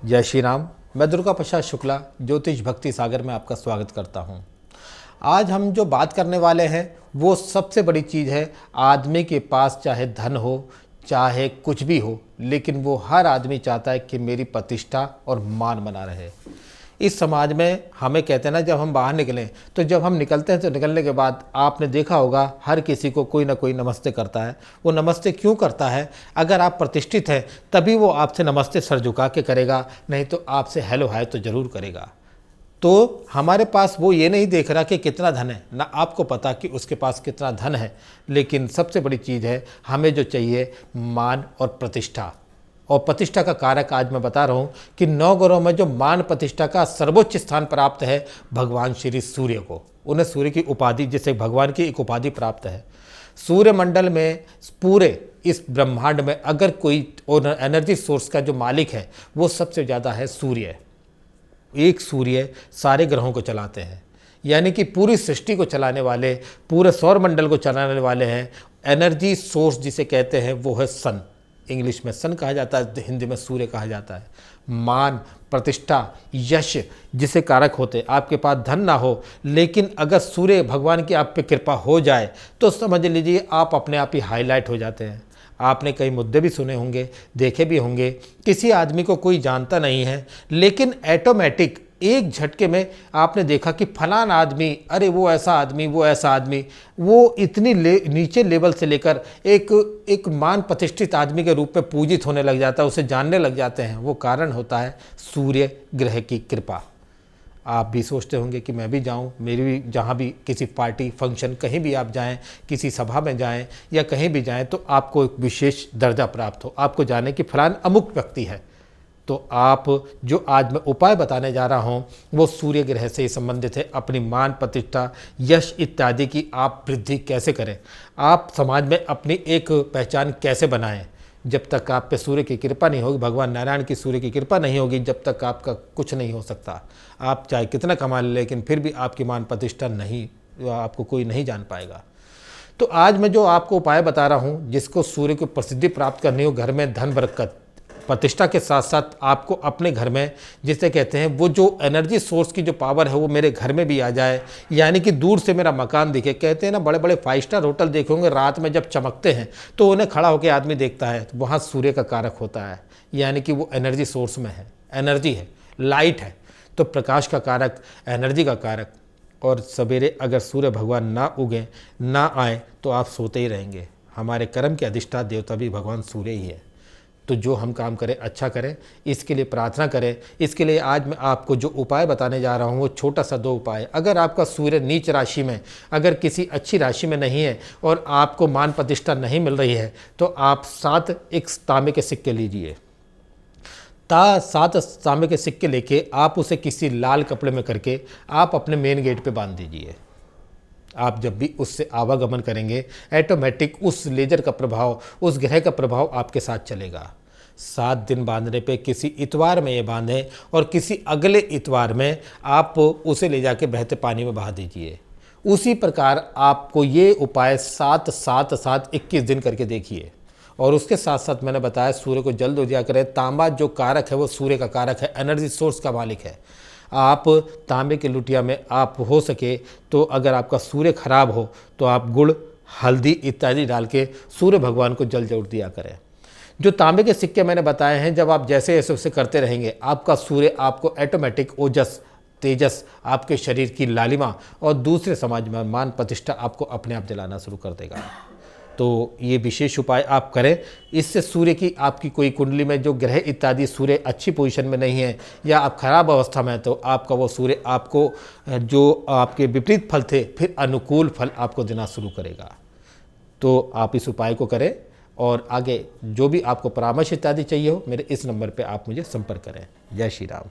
जय श्री राम। मैं दुर्गा प्रसाद शुक्ला ज्योतिष भक्ति सागर में आपका स्वागत करता हूं। आज हम जो बात करने वाले हैं वो सबसे बड़ी चीज़ है। आदमी के पास चाहे धन हो चाहे कुछ भी हो, लेकिन वो हर आदमी चाहता है कि मेरी प्रतिष्ठा और मान बना रहे। इस समाज में हमें कहते हैं ना, जब हम बाहर निकलें तो जब हम निकलते हैं तो निकलने के बाद आपने देखा होगा हर किसी को कोई ना कोई नमस्ते करता है। वो नमस्ते क्यों करता है? अगर आप प्रतिष्ठित हैं तभी वो आपसे नमस्ते सर झुका के करेगा, नहीं तो आपसे हेलो हाय तो ज़रूर करेगा। तो हमारे पास वो ये नहीं देख रहा कि कितना धन है, ना आपको पता कि उसके पास कितना धन है, लेकिन सबसे बड़ी चीज़ है हमें जो चाहिए मान और प्रतिष्ठा। और प्रतिष्ठा का कारक आज मैं बता रहा हूँ कि 9 ग्रहों में जो मान प्रतिष्ठा का सर्वोच्च स्थान प्राप्त है भगवान श्री सूर्य को। उन्हें सूर्य की उपाधि, जिसे भगवान की एक उपाधि प्राप्त है। सूर्य मंडल में पूरे इस ब्रह्मांड में अगर कोई एनर्जी सोर्स का जो मालिक है वो सबसे ज़्यादा है सूर्य। एक सूर्य सारे ग्रहों को चलाते हैं, यानी कि पूरी सृष्टि को चलाने वाले, पूरे सौर मंडल को चलाने वाले हैं। एनर्जी सोर्स जिसे कहते हैं वो है सन। इंग्लिश में सन कहा जाता है, हिंदी में सूर्य कहा जाता है। मान, प्रतिष्ठा, यश जिसे कारक होते। आपके पास धन ना हो, लेकिन अगर सूर्य भगवान की आप पे कृपा हो जाए तो समझ लीजिए आप अपने आप ही हाईलाइट हो जाते हैं। आपने कई मुद्दे भी सुने होंगे, देखे भी होंगे। किसी आदमी को कोई जानता नहीं है, लेकिन ऑटोमेटिक एक झटके में आपने देखा कि फलाना आदमी, अरे वो ऐसा आदमी, वो ऐसा आदमी, वो इतनी नीचे लेवल से लेकर एक मान प्रतिष्ठित आदमी के रूप में पूजित होने लग जाता है, उसे जानने लग जाते हैं। वो कारण होता है सूर्य ग्रह की कृपा। आप भी सोचते होंगे कि मैं भी जाऊं, मेरी भी, जहां भी किसी पार्टी फंक्शन कहीं भी आप जाएं, किसी सभा में जाएं या कहीं भी जाएं, तो आपको एक विशेष दर्जा प्राप्त हो, आपको जाने कि फलान अमुक व्यक्ति है। तो आप जो आज मैं उपाय बताने जा रहा हूं वो सूर्य ग्रह से संबंधित है। अपनी मान, प्रतिष्ठा, यश इत्यादि की आप वृद्धि कैसे करें, आप समाज में अपनी एक पहचान कैसे बनाएं। जब तक आप पे सूर्य की कृपा नहीं होगी, भगवान नारायण की सूर्य की कृपा नहीं होगी, जब तक आपका कुछ नहीं हो सकता। आप चाहे कितना कमा लें, लेकिन फिर भी आपकी मान प्रतिष्ठा नहीं, आपको कोई नहीं जान पाएगा। तो आज मैं जो आपको उपाय बता रहा हूँ, जिसको सूर्य को प्रसिद्धि प्राप्त करनी हो, घर में धन बरकत प्रतिष्ठा के साथ साथ आपको अपने घर में, जिसे कहते हैं वो जो एनर्जी सोर्स की जो पावर है वो मेरे घर में भी आ जाए, यानी कि दूर से मेरा मकान दिखे। कहते हैं ना, बड़े बड़े 5 स्टार होटल देखे होंगे, रात में जब चमकते हैं तो उन्हें खड़ा होकर आदमी देखता है, तो वहाँ सूर्य का कारक होता है, यानी कि वो एनर्जी सोर्स में है, एनर्जी है, लाइट है। तो प्रकाश का कारक, एनर्जी का कारक। और सवेरे अगर सूर्य भगवान ना उगें, ना आए, तो आप सोते ही रहेंगे। हमारे कर्म के अधिष्ठाता देवता भी भगवान सूर्य ही है। तो जो हम काम करें अच्छा करें, इसके लिए प्रार्थना करें। इसके लिए आज मैं आपको जो उपाय बताने जा रहा हूँ वो छोटा सा 2 उपाय। अगर आपका सूर्य नीच राशि में, अगर किसी अच्छी राशि में नहीं है और आपको मान प्रतिष्ठा नहीं मिल रही है, तो आप 7 एक तांबे के सिक्के लीजिए। 7 तांबे के सिक्के लेके आप उसे किसी लाल कपड़े में करके आप अपने मेन गेट पे बांध दीजिए। आप जब भी उससे आवागमन करेंगे, ऑटोमेटिक उस लेजर का प्रभाव, उस ग्रह का प्रभाव आपके साथ चलेगा। 7 दिन बांधने पे किसी इतवार में ये बांधें और किसी अगले इतवार में आप उसे ले जाके बहते पानी में बहा दीजिए। उसी प्रकार आपको ये उपाय 7, 7, 7, 21 दिन करके देखिए। और उसके साथ साथ मैंने बताया सूर्य को जल दिया करें। तांबा जो कारक है वो सूर्य का कारक है, एनर्जी सोर्स का मालिक है। आप तांबे की लुटिया में आप हो सके तो, अगर आपका सूर्य खराब हो तो आप गुड़, हल्दी इत्यादि डाल के सूर्य भगवान को जल जरूर दिया करें। जो तांबे के सिक्के मैंने बताए हैं, जब आप जैसे ऐसे उसे करते रहेंगे, आपका सूर्य आपको ऑटोमेटिक ओजस, तेजस, आपके शरीर की लालिमा और दूसरे समाज में मान प्रतिष्ठा आपको अपने आप दिलाना शुरू कर देगा। तो ये विशेष उपाय आप करें। इससे सूर्य की, आपकी कोई कुंडली में जो ग्रह इत्यादि सूर्य अच्छी पोजीशन में नहीं है या आप खराब अवस्था में हैं, तो आपका वो सूर्य आपको जो आपके विपरीत फल थे फिर अनुकूल फल आपको देना शुरू करेगा। तो आप इस उपाय को करें और आगे जो भी आपको परामर्श इत्यादि चाहिए हो, मेरे इस नंबर पर आप मुझे संपर्क करें। जय श्री राम।